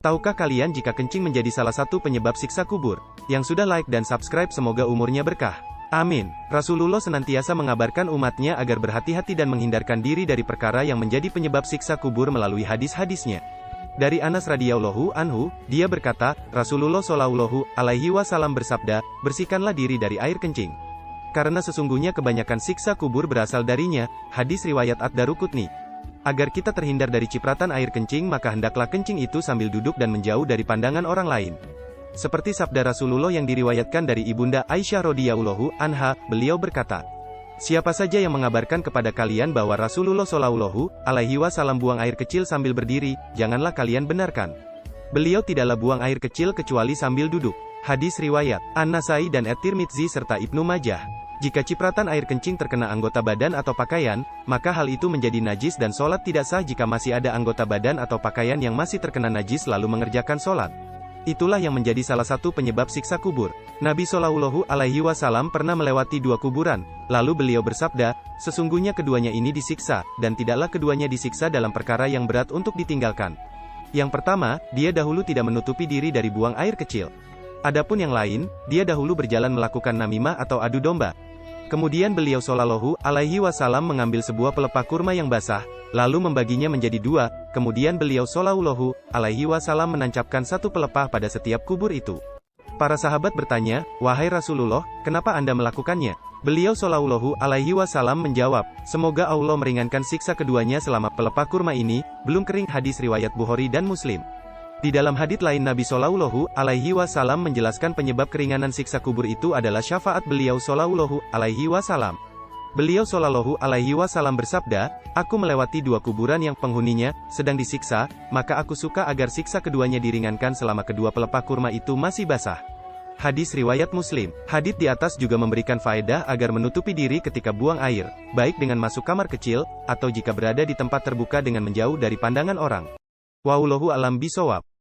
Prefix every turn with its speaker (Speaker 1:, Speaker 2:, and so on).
Speaker 1: Tahukah kalian jika kencing menjadi salah satu penyebab siksa kubur? Yang sudah like dan subscribe semoga umurnya berkah. Amin. Rasulullah senantiasa mengabarkan umatnya agar berhati-hati dan menghindarkan diri dari perkara yang menjadi penyebab siksa kubur melalui hadis-hadisnya. Dari Anas radhiyallahu anhu, dia berkata, Rasulullah shallallahu alaihi wasallam bersabda, bersihkanlah diri dari air kencing. Karena sesungguhnya kebanyakan siksa kubur berasal darinya. Hadis riwayat Ad-Daruqutni. Agar kita terhindar dari cipratan air kencing maka hendaklah kencing itu sambil duduk dan menjauh dari pandangan orang lain. Seperti sabda Rasulullah yang diriwayatkan dari Ibunda Aisyah radhiyallahu anha, beliau berkata, siapa saja yang mengabarkan kepada kalian bahwa Rasulullah shallallahu alaihi wasallam buang air kecil sambil berdiri, janganlah kalian benarkan. Beliau tidaklah buang air kecil kecuali sambil duduk. Hadis riwayat An-Nasai dan At-Tirmidzi serta Ibnu Majah. Jika cipratan air kencing terkena anggota badan atau pakaian, maka hal itu menjadi najis dan sholat tidak sah jika masih ada anggota badan atau pakaian yang masih terkena najis lalu mengerjakan sholat. Itulah yang menjadi salah satu penyebab siksa kubur. Nabi Shallallahu alaihi wasallam pernah melewati dua kuburan, lalu beliau bersabda, sesungguhnya keduanya ini disiksa, dan tidaklah keduanya disiksa dalam perkara yang berat untuk ditinggalkan. Yang pertama, dia dahulu tidak menutupi diri dari buang air kecil. Adapun yang lain, dia dahulu berjalan melakukan namimah atau adu domba. Kemudian beliau shallallahu alaihi wasallam mengambil sebuah pelepah kurma yang basah, lalu membaginya menjadi dua, kemudian beliau shallallahu alaihi wasallam menancapkan satu pelepah pada setiap kubur itu. Para sahabat bertanya, wahai Rasulullah, kenapa Anda melakukannya? Beliau shallallahu alaihi wasallam menjawab, semoga Allah meringankan siksa keduanya selama pelepah kurma ini belum kering. Hadis riwayat Bukhari dan Muslim. Di dalam hadits lain Nabi Shallallahu alaihi wasallam menjelaskan penyebab keringanan siksa kubur itu adalah syafaat beliau Shallallahu alaihi wasallam. Beliau Shallallahu alaihi wasallam bersabda, aku melewati dua kuburan yang penghuninya sedang disiksa, maka aku suka agar siksa keduanya diringankan selama kedua pelepah kurma itu masih basah. Hadis riwayat Muslim. Hadits di atas juga memberikan faedah agar menutupi diri ketika buang air, baik dengan masuk kamar kecil, atau jika berada di tempat terbuka dengan menjauh dari pandangan orang. Wallahu a'lam bishawab.